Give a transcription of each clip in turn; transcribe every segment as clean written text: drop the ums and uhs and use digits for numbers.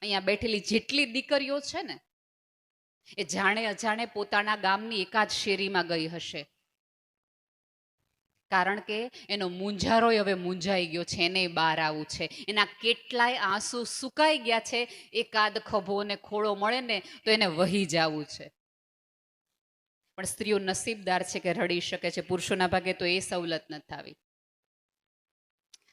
અહીંયા બેઠેલી જેટલી દીકરીઓ છે ને, એ જાણે અજાણે પોતાના ગામની એકાદ શેરીમાં ગઈ હશે, કારણ કે એનો મૂંઝારોય હવે મૂંઝાઈ ગયો છે, એને બહાર આવવું છે. એના કેટલાય આંસુ સુકાઈ ગયા છે, એકાદ ખભો ને ખોળો મળે ને તો એને વહી જવું છે. પણ સ્ત્રીઓ નસીબદાર છે કે રડી શકે છે, પુરુષોના ભાગે તો એ સવલત નથી આવી.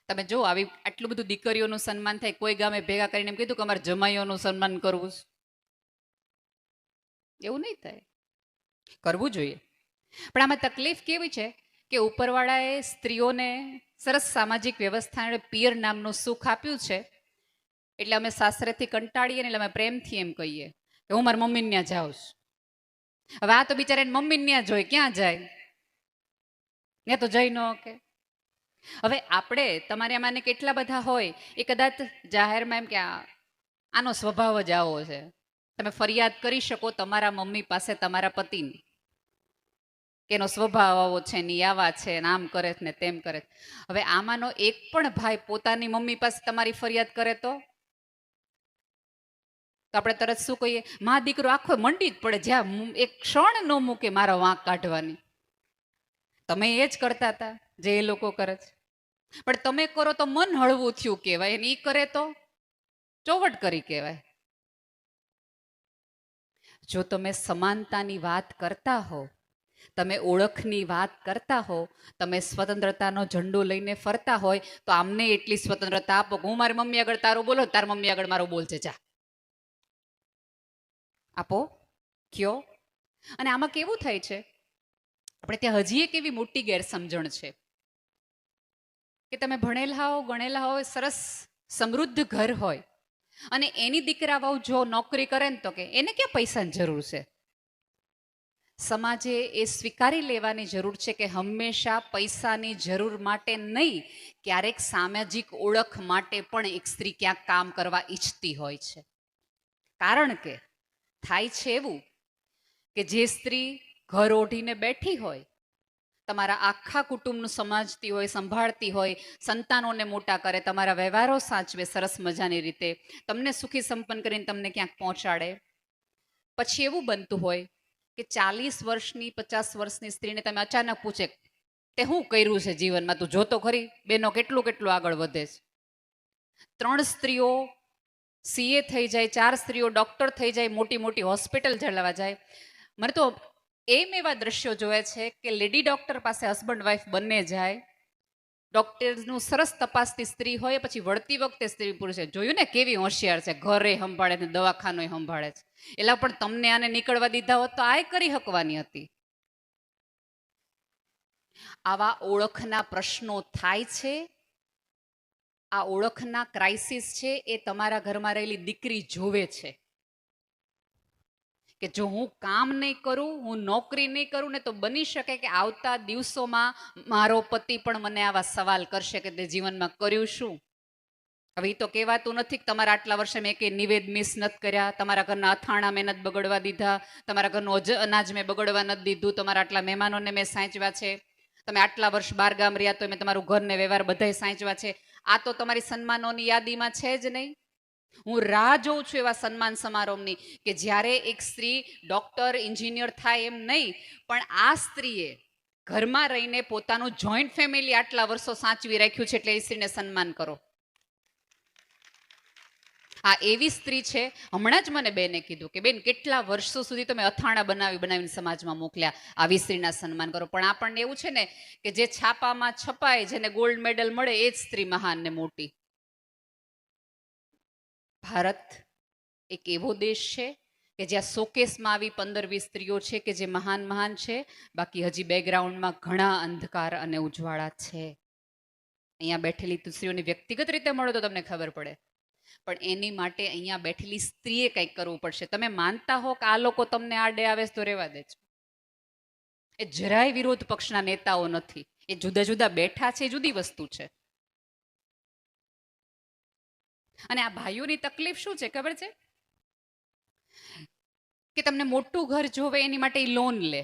તમે જો આવી આટલું બધું દીકરીઓનું સન્માન થાય, કોઈ ગામે ભેગા કરીને એમ કીધું કે અમારે જમાઈઓનું સન્માન કરવું, એવું નહીં થાય, કરવું જોઈએ. પણ આમાં તકલીફ કેવી છે કે ઉપરવાળાએ સ્ત્રીઓને સરસ સામાજિક વ્યવસ્થાને પિયર નામનું સુખ આપ્યું છે, એટલે અમે સાસરેથી કંટાળીએ ને એટલે અમે પ્રેમથી એમ કહીએ કે હું મારી મમ્મીને ત્યાં જાઉં છું. હવે આ તો બિચારાને મમ્મીને ત્યાં જોઈ ક્યાં જાય, ત્યાં તો જઈ ન કે. હવે આપણે તમારે આમાંને કેટલા બધા હોય એ કદાચ જાહેરમાં એમ કે આનો સ્વભાવ જ આવો છે, તમે ફરિયાદ કરી શકો તમારા મમ્મી પાસે તમારા પતિની કે એનો સ્વભાવ આવો છે ને આવા છે ને આમ કરે ને તેમ કરે. હવે આમાંનો એક પણ ભાઈ પોતાની મમ્મી પાસે તમારી ફરિયાદ કરે તો આપણે તરત શું કહીએ, મા દીકરો આખો મંડી જ પડે, જ્યાં એક ક્ષણ ન મૂકે મારો વાંક કાઢવાની. તમે એ જ કરતા હતા જે એ લોકો કરે છે, પણ તમે કરો તો મન હળવું થયું કહેવાય, અને એ કરે તો ચોવટ કરી કહેવાય. જો તમે સમાનતાની વાત કરતા હો, તમે ઓળખની વાત કરતા હો, તમે સ્વતંત્રતાનો ઝંડો લઈને ફરતા હોય, તો આમને એટલી સ્વતંત્રતા આપો. હું મારી મમ્મી આગળ તારું બોલો, તાર મમ્મી આગળ મારું બોલશે, જા આપો, કયો. અને આમાં કેવું થાય છે, આપણે ત્યાં હજી એક એવી મોટી ગેરસમજણ છે કે તમે ભણેલા હો, ગણેલા હો, સરસ સમૃદ્ધ ઘર હોય અને એની દીકરા વહુ જો નોકરી કરે ને તો કે એને ક્યાં પૈસાની જરૂર છે. સમાજે એ સ્વીકારી લેવાની જરૂર છે કે હંમેશા પૈસાની જરૂર માટે નહીં, ક્યારેક સામાજિક ઓળખ માટે પણ એક સ્ત્રી ક્યાંક કામ કરવા ઈચ્છતી હોય છે. કારણ કે થાય છે એવું કે જે સ્ત્રી ઘર ઓઢીને બેઠી હોય, તમારા આખા કુટુંબનું સમજતી હોય, સંભાળતી હોય, સંતાનોને મોટા કરે, તમારા વ્યવહારો સાચવે સરસ મજાની રીતે, તમને સુખી સંપન્ન કરીને તમને ક્યાંક પહોંચાડે, પછી એવું બનતું હોય કે 40 વર્ષની 50 વર્ષની સ્ત્રીને તમે અચાનક પૂછે તે શું કર્યું છે જીવનમાં, તું જોતો ખરી બેનો કેટલું કેટલું આગળ વધે છે. 3 સ્ત્રીઓ સીએ થઈ જાય, 4 સ્ત્રીઓ ડોક્ટર થઈ જાય, મોટી મોટી હોસ્પિટલ ચલાવવા જાય. મને તો એમ એવા દ્રશ્યો જોવે છે કે લેડી ડોક્ટર પાસે હસબન્ડ વાઈફ બંને જાય, ડોક્ટરનું સરસ તપાસતી સ્ત્રી હોય, પછી વળતી વખતે સ્ત્રી પુરુષે જોયું ને કેવી હોશિયાર છે, ઘરે સંભાળે ને દવાખાનું સંભાળે છે. એલા પણ તમને આને નીકળવા દીધા હોત તો આ કરી શકવાની હતી. આવા ઓળખના પ્રશ્નો થાય છે. આ ઓળખના ક્રાઇસિસ છે એ તમારા ઘરમાં રહેલી દીકરી જોવે છે કે જો હું કામ નહીં કરું, હું નોકરી નહીં કરું ને તો બની શકે કે આવતા દિવસોમાં મારો પતિ પણ મને આવા સવાલ કરશે કે તે જીવનમાં કર્યું શું. હવે એ તો કહેવાતું નથી કે તમારા આટલા વર્ષે મેં કંઈ નિવેદ મિસ નથી કર્યા, તમારા ઘરના અથાણા મેં નથી બગડવા દીધા, તમારા ઘરનું અનાજ મેં બગડવા નથી દીધું, તમારા આટલા મહેમાનોને મેં સાચવ્યા છે, તમે આટલા વર્ષ બહાર ગામ રહ્યા તો મેં તમારું ઘરને વ્યવહાર બધાય સાચવ્યા છે. આ તો તમારી સન્માનોની યાદીમાં છે જ નહીં. હું રાહ જોઉં છું એવા સન્માન સમારોહની કે જ્યારે એક સ્ત્રી ડોક્ટર એન્જિનિયર થાય, એમ નહીં પણ આ સ્ત્રીએ ઘરમાં રહીને પોતાનું જોઈન્ટ ફેમિલી આટલા વર્ષો સાચવી રાખ્યું છે, એટલે એ સ્ત્રીને સન્માન કરો. આ એવી સ્ત્રી છે, હમણાં જ મને બેને કીધું કે બેન કેટલા વર્ષો સુધી તમે અથાણા બનાવીને સમાજમાં મોકલ્યા, આવી સ્ત્રીના સન્માન કરો. પણ આપણને એવું છે ને કે જે છાપામાં છપાય, જેને ગોલ્ડ મેડલ મળે એ જ સ્ત્રી મહાન ને મોટી. ભારત એક એવો દેશ છે કે જ્યાં શોકેસમાં આવી 15-20 સ્ત્રીઓ છે કે જે મહાન છે, બાકી હજી બેકગ્રાઉન્ડમાં ઘણા અંધકાર અને ઉજવાળા છે. અહીંયા બેઠેલી સ્ત્રીઓની વ્યક્તિગત રીતે મળો તો તમને ખબર પડે, પણ એની માટે અહીંયા બેઠેલી સ્ત્રીએ કંઈક કરવું પડશે. તમે માનતા હો કે આ લોકો તમને આડે આવે તો રહેવા દેજો. એ જરાય વિરોધ પક્ષના નેતાઓ નથી, એ જુદા જુદા બેઠા છે, એ જુદી વસ્તુ છે. અને આ ભાઈઓની તકલીફ શું છે ખબર છે કે તમને મોટું ઘર જોવે એની માટે લોન લે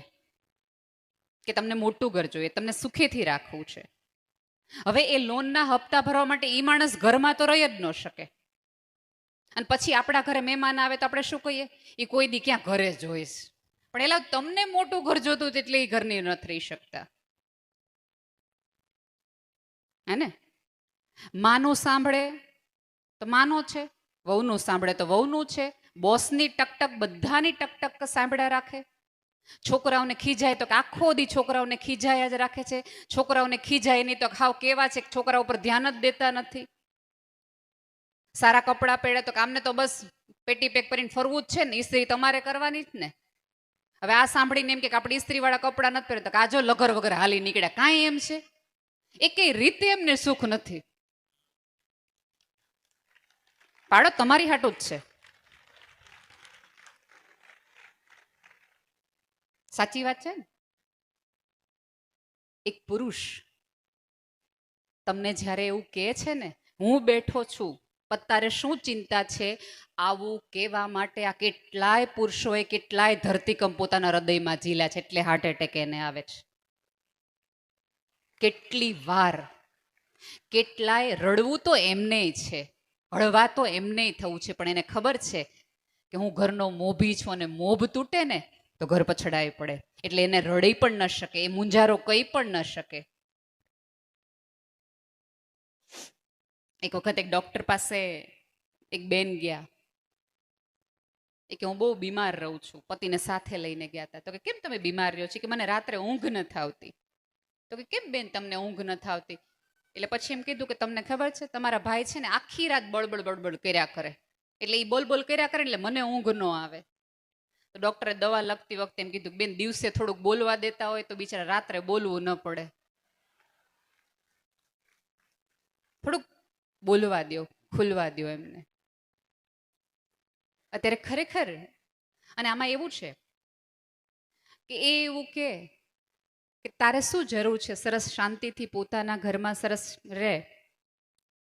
કે તમને મોટું ઘર જોઈએ, તમને સુખેથી રાખવું છે. હવે એ લોનના હપ્તા ભરવા માટે એ માણસ ઘરમાં તો રહી જ ન શકે. અને પછી આપણા ઘરે મહેમાન આવે તો આપણે શું કહીએ, એ કોઈ દી ક્યાં ઘરે જોઈશ. પણ એલા તમને મોટું ઘર જોતું એટલે એ ઘરની નથી રહી શકતા, હે ને? માનું સાંભળે તો માનો છે, વહુનું સાંભળે તો વહુનું છે, બોસની ટકટક બધાની ટકટક સાંભળ્યા રાખે. છોકરાઓને ખીજાય તો આખો દી છોકરાઓને ખીજાયા જ રાખે છે. છોકરાઓને ખીજાય નહીં તો ખાવ કેવા છે, છોકરા ઉપર ધ્યાન જ દેતા નથી. સારા કપડાં પહેરે તો આમને તો બસ પેટી પેક કરીને ફરવું જ છે ને, ઇસ્ત્રી તમારે કરવાની જ ને. હવે આ સાંભળીને એમ કે આપણે ઇસ્ત્રી વાળા કપડાં નથી પહેરે તો આજો લગર વગર હાલી નીકળ્યા, કાંઈ એમ છે? એ કઈ રીતે એમને સુખ નથી. પાડો તમારી હાટું જ છે. સાચી વાત છે ને? એક પુરુષ તમને જ્યારે એવું કહે છે ને, હું બેઠો છું, તારે શું ચિંતા છે, આવું કહેવા માટે આ કેટલાય પુરુષોએ કેટલાય ધરતીકંપ પોતાના હૃદયમાં ઝીલ્યા છે, એટલે હાર્ટ એટેક એને આવે છે. કેટલી વાર, કેટલાય રડવું તો એમને છે, હળવા તો એમને થવું છે, પણ એને ખબર છે કે હું ઘરનો મોભી છું અને મોભ તૂટે ને તો ઘર પછડાય પડે, એટલે એને રડી પણ ન શકે, એ મુંજારો કહી પણ ન શકે. એક વખત એક ડોક્ટર પાસે એક બેન ગયા, એ કે હું બહુ બીમાર રહું છું, પતિને સાથે લઈને ગયા હતા. તો કે કેમ તમે બીમાર રહ્યો છો? કે મને રાત્રે ઊંઘ નથી આવતી. તો કે કેમ બેન તમને ઊંઘ નથી આવતી? એટલે પછી એમ કીધું કે તમને ખબર છે, તમારા ભાઈ છે ને આખી રાત બળબડ બળબડ કર્યા કરે, એટલે એ બોલ બોલ કર્યા કરે એટલે મને ઊંઘ ન આવે. તો ડોક્ટરે દવા લખતી વખતે એમ કીધું બેન દિવસે થોડુંક બોલવા દેતા હોય તો બિચારા રાત્રે બોલવું ન પડે, થોડુંક બોલવા દો, ખુલવા દો એમને. અત્યારે ખરેખર, અને આમાં એવું છે કે એ એવું કે તારે શું જરૂર છે સરસ શાંતિથી પોતાના ઘરમાં સરસ રહે,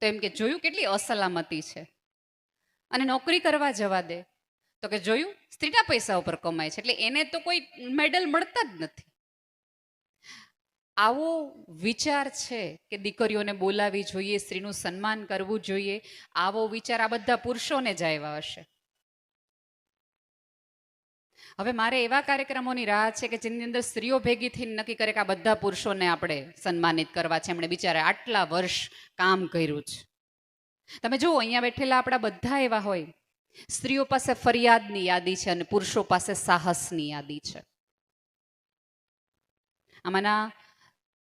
તો એમ કે જોયું કેટલી અસલામતી છે, અને નોકરી કરવા જવા દે તો કે જોયું સ્ત્રીના પૈસા ઉપર કમાય છે, એટલે એને તો કોઈ મેડલ મળતા જ નથી. આવો વિચાર છે કે દીકરીઓને બોલાવી જોઈએ, સ્ત્રીનું સન્માન કરવું જોઈએ, આવો વિચાર આ બધા પુરુષોને જ આવ્યા હશે. હવે મારે એવા કાર્યક્રમોની રાહ છે કે જેની અંદર સ્ત્રીઓ ભેગી થઈને નક્કી કરે કે આ બધા પુરુષોને આપણે સન્માનિત કરવા છે, એમણે બિચારા આટલા વર્ષ કામ કર્યું છે. તમે જુઓ અહીંયા બેઠેલા આપણા બધા એવા હોય, સ્ત્રીઓ પાસે ફરિયાદની યાદી છે અને પુરુષો પાસે સાહસની યાદી છે. આમાંના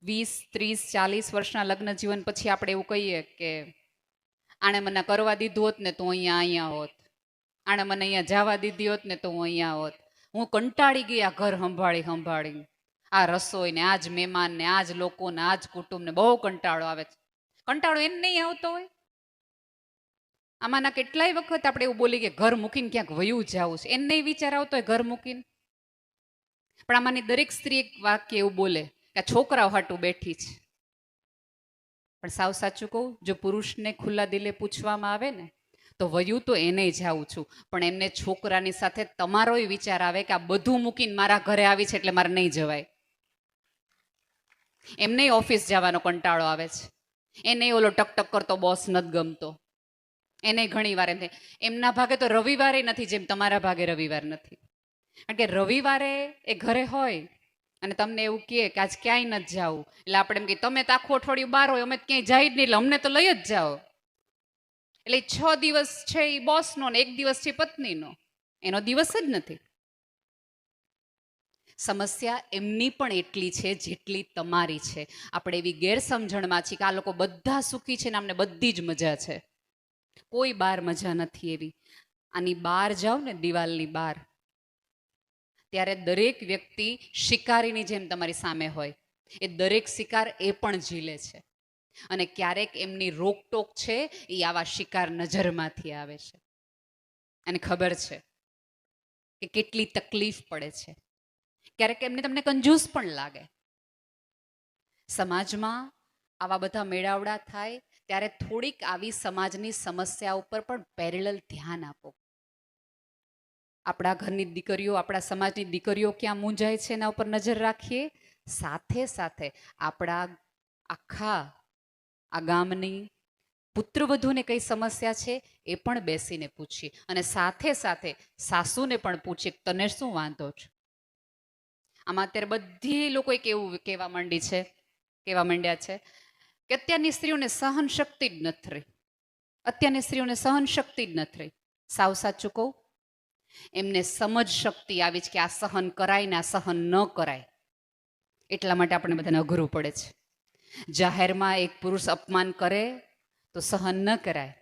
20, 30, 40 વર્ષના લગ્ન જીવન પછી આપણે એવું કહીએ કે આણે મને કરવા દીધું હોત ને તો અહીંયા હોત, આણે મને અહીંયા જવા દીધી હોત ને તો હું અહીંયા હોત, હું કંટાળી ગઈ આ ઘર સંભાળી, આ રસોઈ ને આ જ મહેમાન ને આ જ લોકોને આ જ કુટુંબને બહુ કંટાળો આવે છે. કંટાળો એને નહીં આવતો હોય? આમાંના કેટલાય વખત આપણે એવું બોલી કે ઘર મૂકીને ક્યાંક વયું જવું છે, એને નહીં વિચાર આવતો હોય ઘર મૂકીને. પણ આમાંની દરેક સ્ત્રી એક વાક્ય એવું બોલે કે છોકરાઓ હાટું બેઠી છે. પણ સાવ સાચું કહું, જો પુરુષને ખુલ્લા દિલે પૂછવામાં આવે ને તો વયું તો એને જાઉં છું, પણ એમને છોકરાની સાથે તમારોય વિચાર આવે કે આ બધું મૂકીને મારા ઘરે આવી છે એટલે મારે નહીં જવાય. એમને ઓફિસ જવાનો કંટાળો આવે છે, એને ઓલો ટકટક કરતો બોસ નથી ગમતો, એને ઘણી વાર એમ થાય એમના ભાગે તો રવિવારે નથી જેમ તમારા ભાગે રવિવાર નથી. કારણ કે રવિવારે એ ઘરે હોય અને તમને એવું કહે કે આજ ક્યાંય નથી જવું, એટલે આપણે એમ કે તમે તો આખું અઠવાડિયું બહાર હોય, અમે ક્યાંય જાય જ નહીં, એટલે અમને તો લઈ જ જાઓ. એટલે 6 દિવસ છે એ બોસનો ને 1 દિવસ છે પત્નીનો, એનો દિવસ જ નથી. સમસ્યા એમની પણ એટલી છે જેટલી તમારી છે. આપણે એવી ગેરસમજણમાં છીએ કે આ લોકો બધા સુખી છે ને અમને બધી જ મજા છે. કોઈ બહાર મજા નથી એવી. આની બહાર જાઓ ને દિવાલની બહાર, ત્યારે દરેક વ્યક્તિ શિકારીની જેમ તમારી સામે હોય, એ દરેક શિકાર એ પણ ઝીલે છે, અને ક્યારેક એમની રોકટોક છે એ આવા શિકાર નજરમાંથી આવે છે, અને ખબર છે કે કેટલી તકલીફ પડે છે. ક્યારેક એમને તમને કંજૂસ પણ લાગે. સમાજમાં આવા બધા મેળાવડા થાય ત્યારે થોડીક આવી સમાજની સમસ્યા ઉપર પણ પેરેલલ ધ્યાન આપો. આપણા ઘરની દીકરીઓ, આપણા સમાજની દીકરીઓ ક્યાં મૂંઝાય છે એના ઉપર નજર રાખીએ, સાથે સાથે આપણા આખા આ ગામની, પુત્રવધૂને કઈ સમસ્યા છે એ પણ બેસીને પૂછીએ, અને સાથે સાથે સાસુને પણ પૂછીએ તને શું વાંધો છે. આમાં અત્યારે બધી લોકો કેવું કહેવા માંડ્યા છે કે અત્યારની સ્ત્રીઓને સહન શક્તિ જ નથી રહી. અત્યારની સ્ત્રીઓને સહન શક્તિ જ નથી રહી. સાવ સાચું કહું, એમને સમજ શક્તિ આવી છે કે આ સહન કરાય ને આ સહન ન કરાય. એટલા માટે આપણે બધાને અઘરું પડે છે. જાહેરમાં એક પુરુષ અપમાન કરે તો સહન ન કરાય,